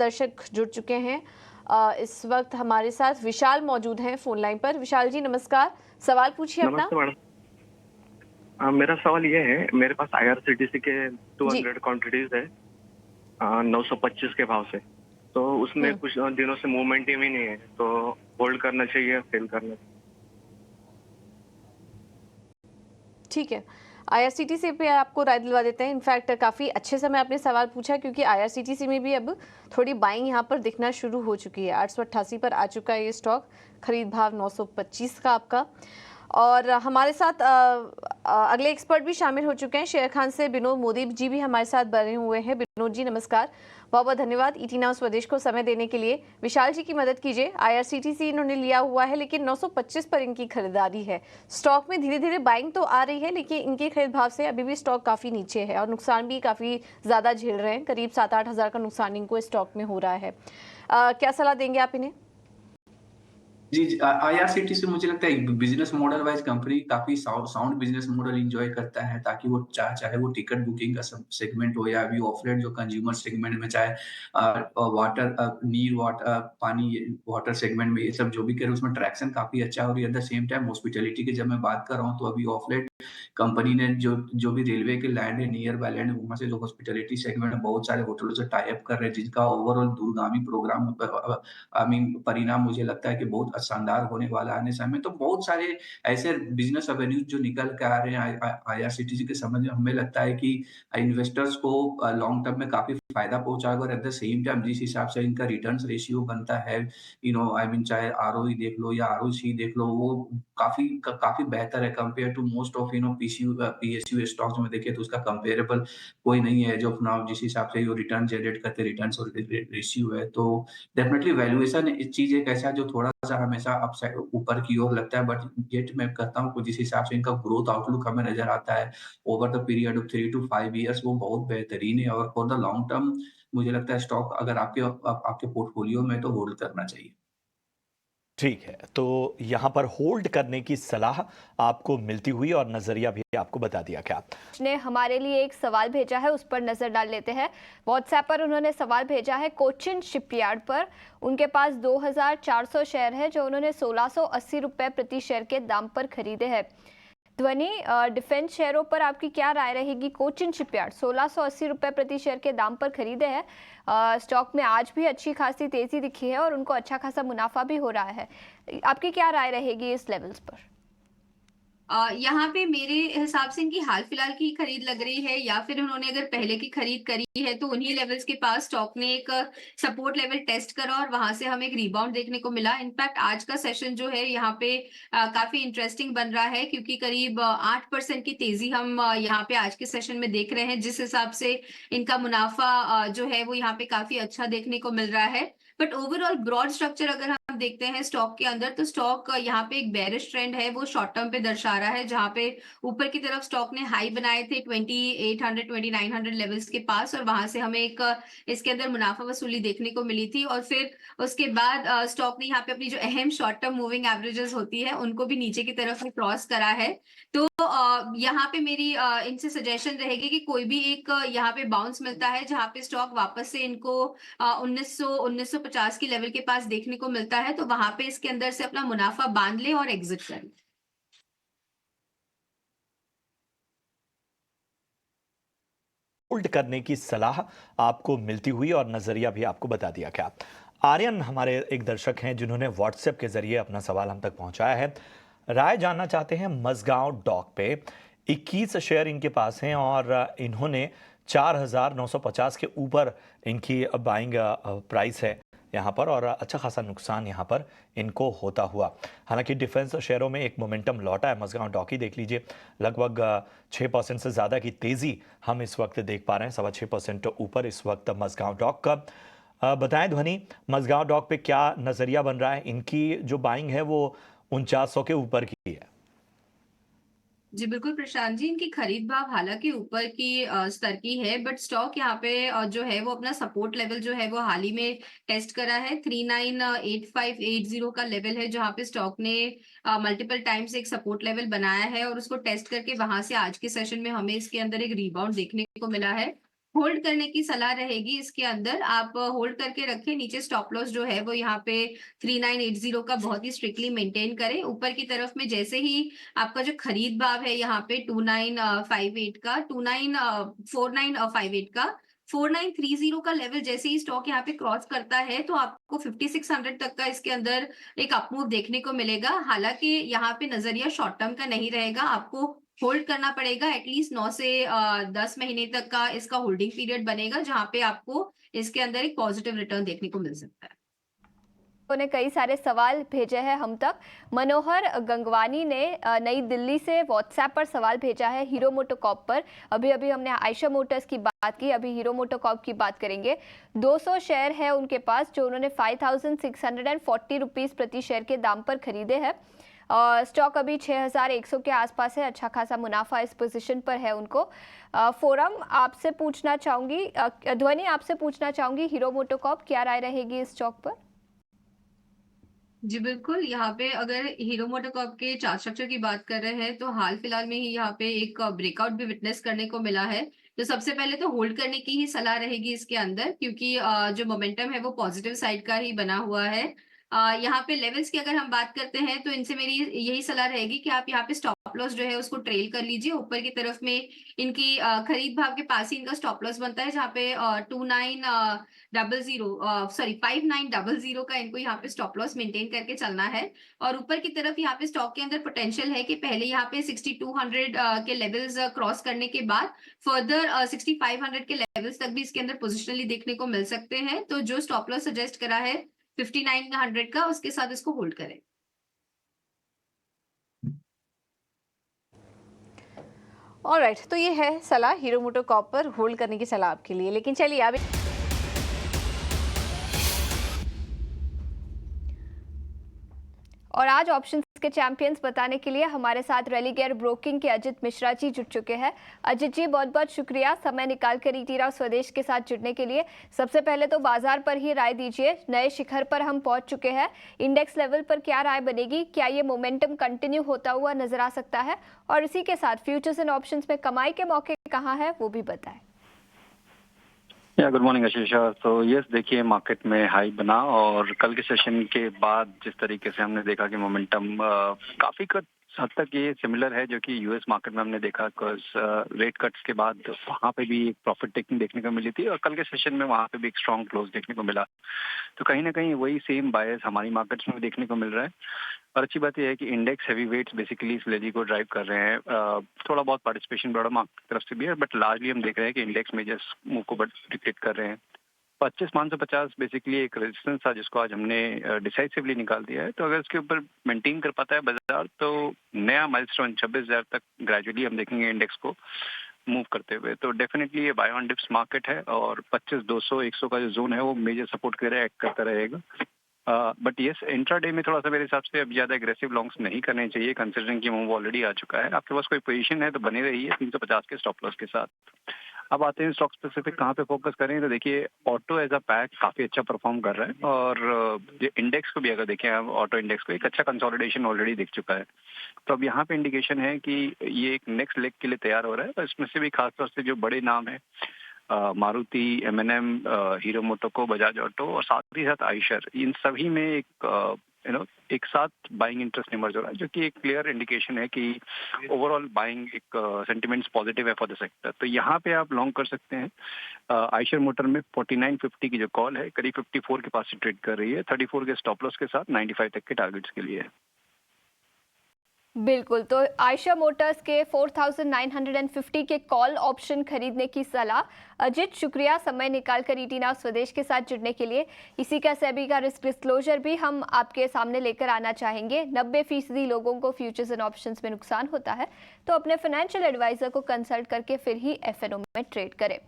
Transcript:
दर्शक जुड़ चुके हैं। इस वक्त हमारे साथ विशाल मौजूद हैं फोन लाइन पर। विशाल जी नमस्कार, सवाल पूछिए अपना। नमस्ते मैडम। मेरा सवाल ये है, मेरे पास आईआरसीटीसी के जी। 200 क्वांटिटीज है 925 के भाव से। तो उसमें कुछ दिनों से मूवमेंट ही नहीं है, तो होल्ड करना चाहिए, सेल करना चाहिए? ठीक है, आईआरसीटीसी पे आपको राय दिलवा देते हैं। इनफैक्ट काफ़ी अच्छे समय आपने सवाल पूछा, क्योंकि आईआरसीटीसी में भी अब थोड़ी बाइंग यहाँ पर दिखना शुरू हो चुकी है। 888 पर आ चुका है ये स्टॉक, खरीद भाव 925 का आपका। और हमारे साथ अगले एक्सपर्ट भी शामिल हो चुके हैं। शेर खान से विनोद मोदी जी भी हमारे साथ बने हुए हैं। विनोद जी नमस्कार, बहुत बहुत धन्यवाद ईटी नाउ स्वदेश को समय देने के लिए। विशाल जी की मदद कीजिए। आईआरसीटीसी इन्होंने लिया हुआ है, लेकिन 925 पर इनकी खरीदारी है। स्टॉक में धीरे धीरे बाइंग तो आ रही है, लेकिन इनके खरीद भाव से अभी भी स्टॉक काफ़ी नीचे है और नुकसान भी काफ़ी ज़्यादा झेल रहे हैं। करीब 7-8 हज़ार का नुकसान इनको स्टॉक में हो रहा है। क्या सलाह देंगे आप इन्हें? जी, जी। आईआरसीटीसी मुझे लगता है बिज़नेस मॉडल वाइज़ कंपनी काफ़ी साउंड बिज़नेस मॉडल एन्जॉय करता है, ताकि वो चाहे वो टिकट बुकिंग का सब सेगमेंट हो या अभी ऑफलाइन जो कंज्यूमर सेगमेंट में, चाहे पानी वाटर सेगमेंट में, ये सब जो भी करे उसमें ट्रैक्शन काफ़ी अच्छा हो रही है। At the same time hospitality की जब मैं बात कर रहा हूँ, तो अभी ऑफलाइन कंपनी ने जो भी रेलवे के लैंड है, नियर बाय लैंड, वहाँ से जो हॉस्पिटैलिटी सेगमेंट में बहुत सारे होटलों से टाई अप कर रहे हैं, जिनका ओवरऑल दूरगामी प्रोग्राम आई मीन परिणाम मुझे लगता है कि बहुत शानदार होने वाला है आने समय में। तो बहुत सारे ऐसे बिज़नेस एवेन्यूज़ जो निकल के आ रहे हैं आईआरसीटीसी के समझ में, हमें लगता है कि इन्वेस्टर्स को लॉन्ग टर्म में काफ़ी फ़ायदा पहुँचाएगा। और एट द सेम टाइम जिस हिसाब से इनका रिटर्न्स रेशियो बनता है, आई मीन चाहे आरओई देख लो या आरओसी देख लो, वो काफ़ी बेहतर है compare to most of PSU stocks में देखें, तो उसका कंपेरेबल कोई नहीं है, जो अपना जिस हिसाब से वो रिटर्न जनरेट करते हैं, रिटर्न्स और रेशियो है। तो डेफिनेटली वैल्यूएशन इस चीज़ एक ऐसा है जो थोड़ा-सा हमेशा अपसाइड ऊपर की ओर लगता है, बट येट मैं कहता हूँ कि जिस हिसाब से इनका ग्रोथ आउटलुक हमें नज़र आता है over the period of 3 to 5 years, वो बहुत बेहतरीन है। और फॉर द लॉन्ग टर्म मुझे लगता है स्टॉक अगर आपके पोर्टफोलियो में, तो होल्ड करना चाहिए। ठीक है, तो यहाँ पर होल्ड करने की सलाह आपको मिलती हुई और नजरिया भी आपको बता दिया क्या? ने हमारे लिए एक सवाल भेजा है, उस पर नजर डाल लेते हैं। व्हाट्सएप पर उन्होंने सवाल भेजा है कोचिन शिपयार्ड पर। उनके पास 2400 शेयर है, जो उन्होंने 1680 रुपए प्रति शेयर के दाम पर खरीदे हैं। ध्वनि, डिफेंस शेयरों पर आपकी क्या राय रहेगी? कोचिन शिपयार्ड 1680 रुपए प्रति शेयर के दाम पर खरीदे हैं। स्टॉक में आज भी अच्छी खासी तेजी दिखी है और उनको अच्छा खासा मुनाफा भी हो रहा है। आपकी क्या राय रहेगी इस लेवल्स पर? यहाँ पे मेरे हिसाब से इनकी हाल फिलहाल की खरीद लग रही है, या फिर उन्होंने अगर पहले की खरीद करी है तो उन्हीं लेवल्स के पास स्टॉक ने एक सपोर्ट लेवल टेस्ट करा और वहां से हमें एक रिबाउंड देखने को मिला। इनफैक्ट आज का सेशन जो है यहाँ पे काफी इंटरेस्टिंग बन रहा है, क्योंकि करीब 8% की तेजी हम यहाँ पे आज के सेशन में देख रहे हैं, जिस हिसाब से इनका मुनाफा जो है वो यहाँ पे काफी अच्छा देखने को मिल रहा है। बट ओवरऑल ब्रॉड स्ट्रक्चर अगर हम देखते हैं स्टॉक के अंदर, तो स्टॉक यहाँ पे एक बेरिश ट्रेंड है वो शॉर्ट टर्म पे दर्शा रहा है, जहां पे ऊपर की तरफ स्टॉक ने हाई बनाए थे 2800 2900 लेवल्स के पास, और वहां से हमें एक इसके अंदर मुनाफा वसूली देखने को मिली थी। और फिर उसके बाद स्टॉक ने यहाँ पे अपनी जो अहम शॉर्ट टर्म मूविंग एवरेजेस होती है उनको भी नीचे की तरफ क्रॉस करा है। तो यहाँ पे मेरी इनसे सजेशन रहेगी कि कोई भी एक यहाँ पे बाउंस मिलता है जहाँ पे स्टॉक वापस से इनको 1950 की लेवल के पास देखने को मिलता है, तो वहां पे इसके अंदर से अपना मुनाफा बांध ले और एग्जिट करें। होल्ड करने की सलाह आपको मिलती हुई और नजरिया भी आपको बता दिया क्या? आर्यन हमारे एक दर्शक हैं, जिन्होंने व्हाट्सएप के जरिए अपना सवाल हम तक पहुंचाया है। राय जानना चाहते हैं मझगांव डॉक पे। 21 शेयर इनके पास हैं और इन्होंने 4950 के ऊपर इनकी बाइंग प्राइस है यहाँ पर, और अच्छा खासा नुकसान यहाँ पर इनको होता हुआ। हालांकि डिफेंस शेयरों में एक मोमेंटम लौटा है। मझगांव डॉक ही देख लीजिए, लगभग 6% से ज़्यादा की तेज़ी हम इस वक्त देख पा रहे हैं, 6.25% ऊपर इस वक्त मझगांव डॉक का। बताएं ध्वनि, मझगांव डॉक पे क्या नज़रिया बन रहा है? इनकी जो बाइंग है वो 4900 के ऊपर की है। जी बिल्कुल प्रशांत जी, इनकी खरीद भाव हालांकि ऊपर की स्तर की है, बट स्टॉक यहाँ पे जो है वो अपना सपोर्ट लेवल जो है वो हाल ही में टेस्ट करा है। 398580 का लेवल है, जहाँ पे स्टॉक ने मल्टीपल टाइम्स एक सपोर्ट लेवल बनाया है और उसको टेस्ट करके वहां से आज के सेशन में हमें इसके अंदर एक रिबाउंड देखने को मिला है। होल्ड करने की सलाह रहेगी। इसके अंदर आप होल्ड करके रखें। नीचे स्टॉप लॉस जो है वो यहाँ पे 3980 का बहुत ही स्ट्रिक्टली मेंटेन करें। ऊपर की तरफ में जैसे ही आपका जो खरीद भाव है यहाँ पे 2958 का 4958 का 4930 का लेवल जैसे ही स्टॉक यहाँ पे क्रॉस करता है तो आपको 5600 तक का इसके अंदर एक अपमूव देखने को मिलेगा। हालांकि यहाँ पे नजरिया शॉर्ट टर्म का नहीं रहेगा, आपको होल्ड करना पड़ेगा। एटलीस्ट 9 से 10 महीने तक का इसका होल्डिंग पीरियड बनेगा, जहां पे आपको इसके अंदर एक पॉजिटिव रिटर्न देखने को मिल सकता है। ने कई सारे सवाल भेजे हैं हम तक। मनोहर गंगवानी ने नई दिल्ली से व्हाट्सएप पर सवाल भेजा है हीरो मोटोकॉर्प पर। अभी अभी हमने आयशा मोटर्स की बात की, अभी हीरो मोटोकॉर्प की बात करेंगे। 200 शेयर है उनके पास जो उन्होंने 5640 रुपीस प्रति शेयर के दाम पर खरीदे हैं। स्टॉक अभी 6100 के आसपास है, अच्छा खासा मुनाफा इस पोजीशन पर है उनको। फोरम आपसे पूछना चाहूंगी, ध्वनि आपसे पूछना चाहूंगी, हीरो मोटोकॉर्प क्या राय रहेगी इस स्टॉक पर? जी बिल्कुल, यहाँ पे अगर हीरो मोटोकॉर्प के चार्ट स्ट्रक्चर की बात कर रहे हैं तो हाल फिलहाल में ही यहाँ पे एक ब्रेकआउट भी विटनेस करने को मिला है। तो सबसे पहले तो होल्ड करने की ही सलाह रहेगी इसके अंदर, क्योंकि जो मोमेंटम है वो पॉजिटिव साइड का ही बना हुआ है। यहाँ पे लेवल्स की अगर हम बात करते हैं तो इनसे मेरी यही सलाह रहेगी कि आप यहाँ पे स्टॉप लॉस जो है उसको ट्रेल कर लीजिए। ऊपर की तरफ में इनकी खरीद भाव के पास ही इनका स्टॉप लॉस बनता है, जहाँ पे 5900 का इनको यहाँ पे स्टॉप लॉस मेंटेन करके चलना है। और ऊपर की तरफ यहाँ पे स्टॉक के अंदर पोटेंशियल है कि पहले यहाँ पे 6200 के लेवल्स क्रॉस करने के बाद फर्दर 6500 के लेवल्स तक भी इसके अंदर पोजिशनली देखने को मिल सकते हैं। तो जो स्टॉप लॉस सजेस्ट करा है 5900 का, उसके साथ इसको होल्ड करें। ऑलराइट, तो ये है सलाह हीरो मोटोकॉर्प पर होल्ड करने की सलाह आपके लिए। लेकिन चलिए अब और आज ऑप्शंस के चैंपियंस बताने के लिए हमारे साथ रेलिगेयर ब्रोकिंग के अजित मिश्रा जी जुड़ चुके हैं। अजित जी, बहुत बहुत शुक्रिया समय निकाल कर ईटी राव स्वदेश के साथ जुड़ने के लिए। सबसे पहले तो बाजार पर ही राय दीजिए, नए शिखर पर हम पहुंच चुके हैं, इंडेक्स लेवल पर क्या राय बनेगी? क्या ये मोमेंटम कंटिन्यू होता हुआ नजर आ सकता है? और इसी के साथ फ्यूचर्स एंड ऑप्शंस में कमाई के मौके कहाँ है वो भी बताएं। Good morning Ashisha. तो यस, देखिए मार्केट में हाई बना और कल के सेशन के बाद जिस तरीके से हमने देखा कि मोमेंटम काफी हद तक ये सिमिलर है जो कि यूएस मार्केट में हमने देखा। रेट कट्स के बाद वहाँ पे भी एक प्रॉफिट टेकिंग देखने को मिली थी और कल के सेशन में वहाँ पे भी एक स्ट्रॉन्ग क्लोज देखने को मिला। तो कहीं ना कहीं वही सेम बायस हमारी मार्केट्स में भी देखने को मिल रहा है। और अच्छी बात यह है कि इंडेक्स हैवी वेट्स बेसिकली इस रैली को ड्राइव कर रहे हैं। थोड़ा बहुत पार्टिसिपेशन बड़ा मार्केट की तरफ से भी है, बट लार्जली हम देख रहे हैं कि इंडेक्स मेजर्स मूव को डिक्टेट कर रहे हैं। 25,550 बेसिकली एक रेजिस्टेंस था जिसको आज हमने डिसाइसिवली निकाल दिया है। तो अगर इसके ऊपर मेंटेन कर पाता है बाजार तो नया माइलस्टोन 26,000 तक ग्रेजुअली हम देखेंगे इंडेक्स को मूव करते हुए। तो डेफिनेटली ये बाय ऑन डिप्स मार्केट है और 25,200, 100 का जो जोन है वो मेजर सपोर्ट की तरह एक्ट करता रहेगा। बट यस, इंट्राडे में थोड़ा सा मेरे हिसाब से अब ज्यादा एग्रेसिव लॉन्ग्स नहीं करने चाहिए, कंसिडरिंग कि मूव ऑलरेडी आ चुका है। आपके पास कोई पोजीशन है तो बनी रही है 350 के स्टॉप लॉस के साथ। अब आते हैं स्टॉक स्पेसिफिक कहाँ पे फोकस करें, तो देखिए ऑटो एज अ पैक काफी अच्छा परफॉर्म कर रहा है और इंडेक्स को भी अगर देखें आप, ऑटो इंडेक्स को एक अच्छा कंसोलिडेशन ऑलरेडी दिख चुका है। तो अब यहाँ पे इंडिकेशन है कि ये एक नेक्स्ट लेग के लिए तैयार हो रहा है। तो इसमें से भी खासतौर से जो बड़े नाम है Maruti, M&M, hero मोटोको, Bajaj auto और साथ ही साथ आइशर, इन सभी में एक साथ बाइंग इंटरेस्ट इमर्ज हो रहा है, जो कि एक क्लियर इंडिकेशन है कि ओवरऑल बाइंग एक सेंटिमेंट्स पॉजिटिव है फॉर द सेक्टर। तो यहाँ पे आप लॉन्ग कर सकते हैं। आइशर मोटर में 4950 की जो कॉल है करीब 54 के पास से ट्रेड कर रही है, 34 के स्टॉप लॉस के साथ 95 तक के टारगेट्स के लिए है। बिल्कुल, तो आयशा मोटर्स के 4,950 के कॉल ऑप्शन खरीदने की सलाह। अजित, शुक्रिया समय निकालकर ईटी नाउ स्वदेश के साथ जुड़ने के लिए। इसी का सेबी का रिस्क डिस्क्लोजर भी हम आपके सामने लेकर आना चाहेंगे। 90% लोगों को फ्यूचर्स एंड ऑप्शंस में नुकसान होता है, तो अपने फाइनेंशियल एडवाइजर को कंसल्ट करके फिर ही एफएनओ में ट्रेड करें।